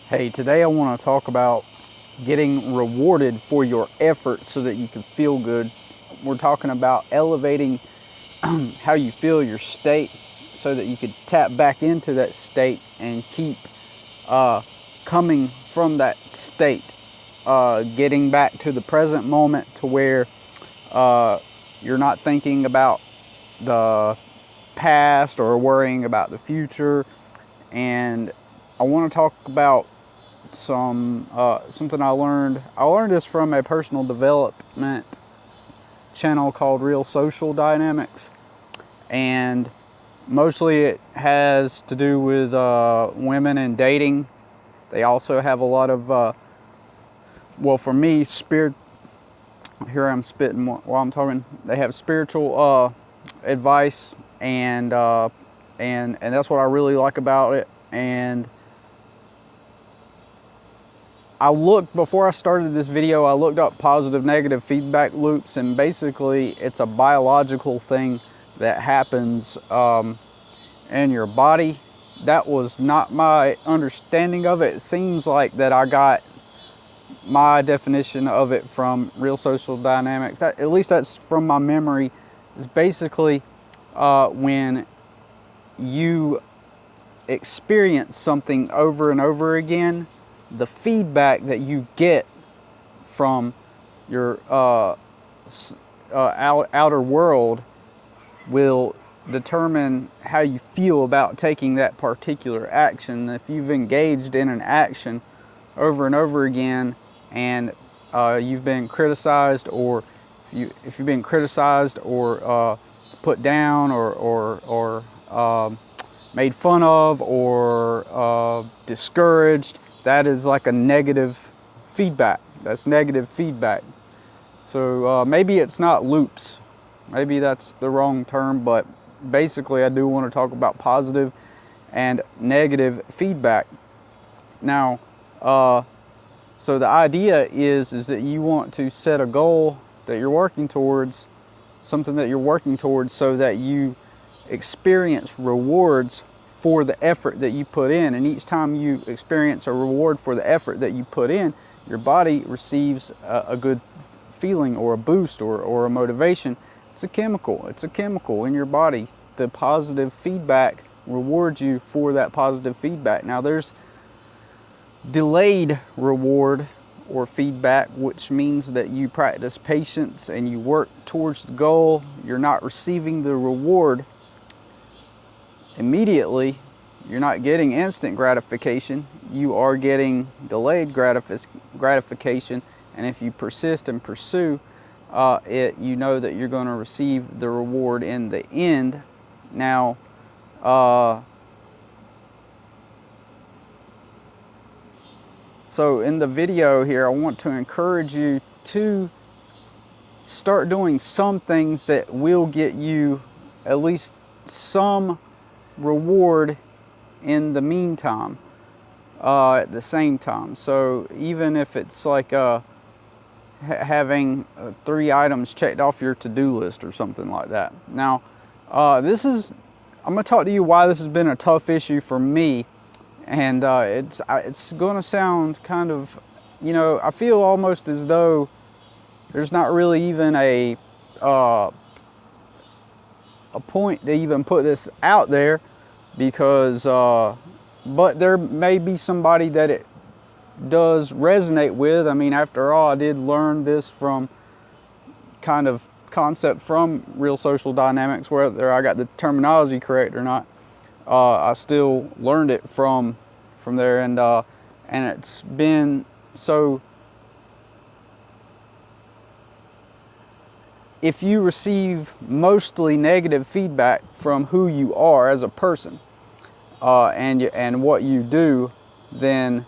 Hey, today I want to talk about getting rewarded for your effort so that you can feel good. We're talking about elevating how you feel, your state, so that you could tap back into that state and keep coming from that state, getting back to the present moment to where you're not thinking about the past or worrying about the future. And I want to talk about something I learned. I learned this from a personal development channel called Real Social Dynamics, and mostly it has to do with women and dating. They also have a lot of, well, for me, spirit. Here I'm spitting while I'm talking. They have spiritual advice, and that's what I really like about it. And before I started this video, I looked up positive negative feedback loops, and basically it's a biological thing that happens in your body. That was not my understanding of it. It seems like that I got my definition of it from Real Social Dynamics. At least that's from my memory. It's basically when you experience something over and over again, the feedback that you get from your outer world will determine how you feel about taking that particular action. If you've engaged in an action over and over again, and you've been criticized, or if you've been criticized or put down or made fun of or discouraged, that is like a negative feedback. That's negative feedback. So maybe it's not loops. Maybe that's the wrong term, but basically I do want to talk about positive and negative feedback. Now, so the idea is that you want to set a goal that you're working towards, something that you're working towards, so that you experience rewards for the effort that you put in. And each time you experience a reward for the effort that you put in, your body receives a good feeling or a boost or a motivation. It's a chemical in your body. The positive feedback rewards you for that positive feedback. Now there's delayed reward or feedback, which means that you practice patience and you work towards the goal. You're not receiving the reward immediately. You're not getting instant gratification. You are getting delayed gratification. And if you persist and pursue it, you know that you're going to receive the reward in the end. Now, so in the video here, I want to encourage you to start doing some things that will get you at least some reward in the meantime, at the same time. So even if it's like having 3 items checked off your to-do list or something like that. Now, I'm going to talk to you why this has been a tough issue for me. And it's going to sound kind of, I feel almost as though there's not really even a point to even put this out there, because but there may be somebody that it does resonate with. I mean, after all, I did learn this from kind of concept from Real Social Dynamics. Whether I got the terminology correct or not, I still learned it from there, and it's been so. If you receive mostly negative feedback from who you are as a person, and what you do, then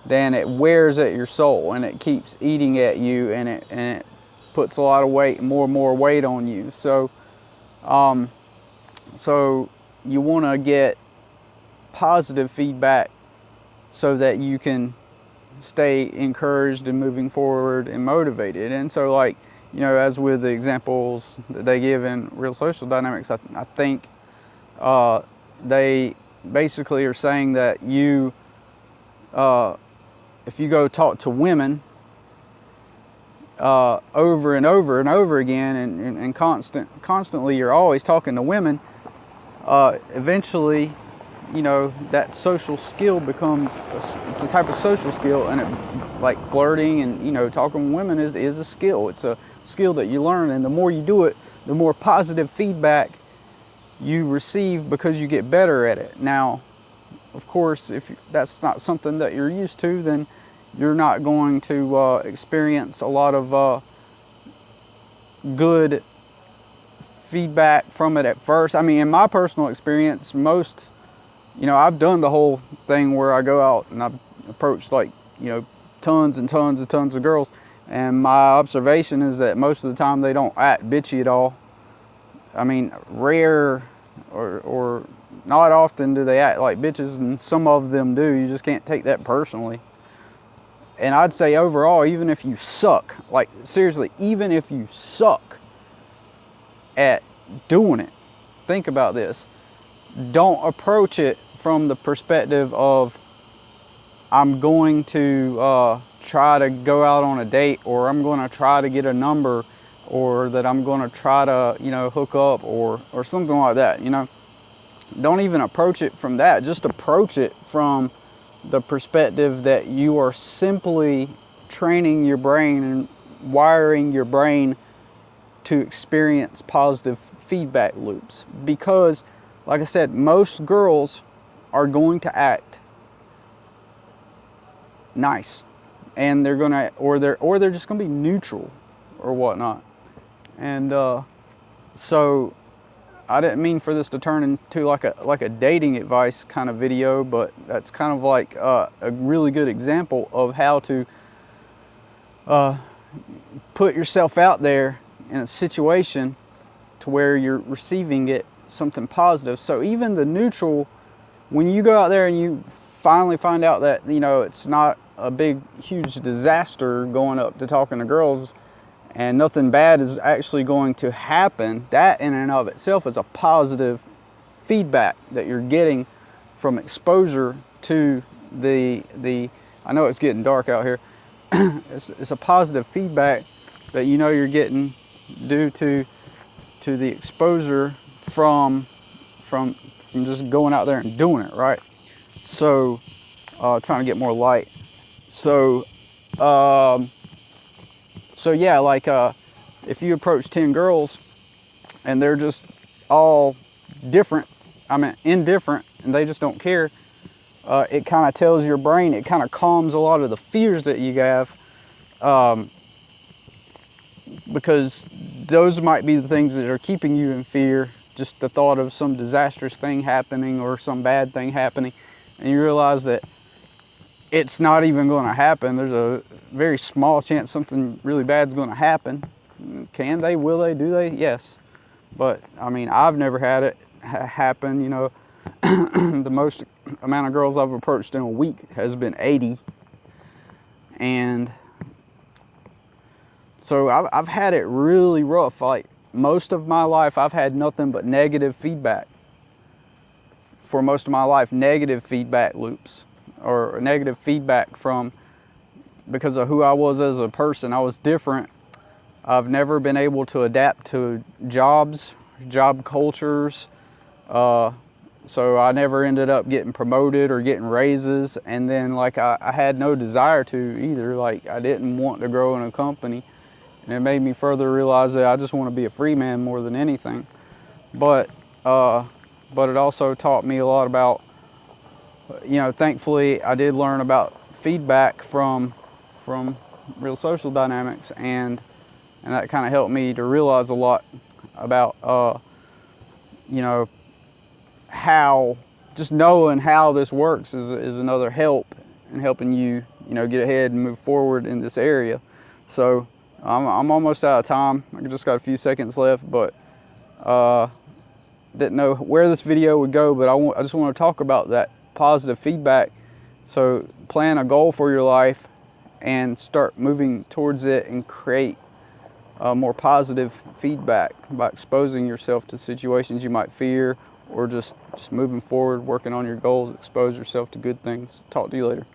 it wears at your soul, and it keeps eating at you, and it puts a lot of weight, more and more weight on you. So you want to get positive feedback so that you can stay encouraged and moving forward and motivated. And so, like, as with the examples that they give in Real Social Dynamics, I think they basically are saying that you if you go talk to women over and over and over again, and constantly you're always talking to women, eventually, you know, that social skill becomes it's a type of social skill, and it, like flirting and, you know, talking with women is a skill. It's a skill that you learn, and the more you do it, the more positive feedback you receive because you get better at it. Now, of course, if that's not something that you're used to, then you're not going to experience a lot of good feedback from it at first. I mean, in my personal experience, you know, I've done the whole thing where I go out and I've approached, like, you know, tons and tons and tons of girls, and my observation is that most of the time they don't act bitchy at all. I mean, rare or not often do they act like bitches, and some of them do. You just can't take that personally. And I'd say overall, even if you suck, like seriously, even if you suck at doing it, think about this. Don't approach it from the perspective of, I'm going to try to go out on a date, or I'm going to try to get a number, or that I'm going to try to, you know, hook up, or something like that. You know, don't even approach it from that. Just approach it from the perspective that you are simply training your brain and wiring your brain to experience positive feedback loops. Because, like I said, most girls are going to act nice, and they're gonna, or they're just gonna be neutral or whatnot. And so I didn't mean for this to turn into like a dating advice kind of video, but that's kind of like a really good example of how to put yourself out there in a situation to where you're receiving it something positive. So even the neutral, when you go out there and you finally find out that, you know, it's not a big huge disaster going up to talking to girls, and nothing bad is actually going to happen, that in and of itself is a positive feedback that you're getting from exposure to the I know it's getting dark out here. It's a positive feedback that you know you're getting due to the exposure from just going out there and doing it, right? So trying to get more light. So yeah, like if you approach 10 girls and they're just all different, I mean indifferent, and they just don't care, it kind of tells your brain, it kind of calms a lot of the fears that you have, because those might be the things that are keeping you in fear, just the thought of some disastrous thing happening or some bad thing happening, and you realize that it's not even going to happen. There's a very small chance something really bad is going to happen. Can they? Will they? Do they? Yes. But I mean, I've never had it happen. You know, the most amount of girls I've approached in a week has been 80, and so I've had it really rough. Like most of my life, I've had nothing but negative feedback. For most of my life, negative feedback loops, or negative feedback from, because of who I was as a person. I was different. I've never been able to adapt to jobs, job cultures. So I never ended up getting promoted or getting raises. And then like I had no desire to either. Like I didn't want to grow in a company. And it made me further realize that I just want to be a free man more than anything. But it also taught me a lot about, you know, thankfully I did learn about feedback from real social dynamics, and that kind of helped me to realize a lot about, you know, how just knowing how this works is another help in helping you, you know, get ahead and move forward in this area. So I'm almost out of time. I just got a few seconds left, but didn't know where this video would go, but I just want to talk about that positive feedback. So plan a goal for your life and start moving towards it, and create more positive feedback by exposing yourself to situations you might fear, or just moving forward, working on your goals. Expose yourself to good things. Talk to you later.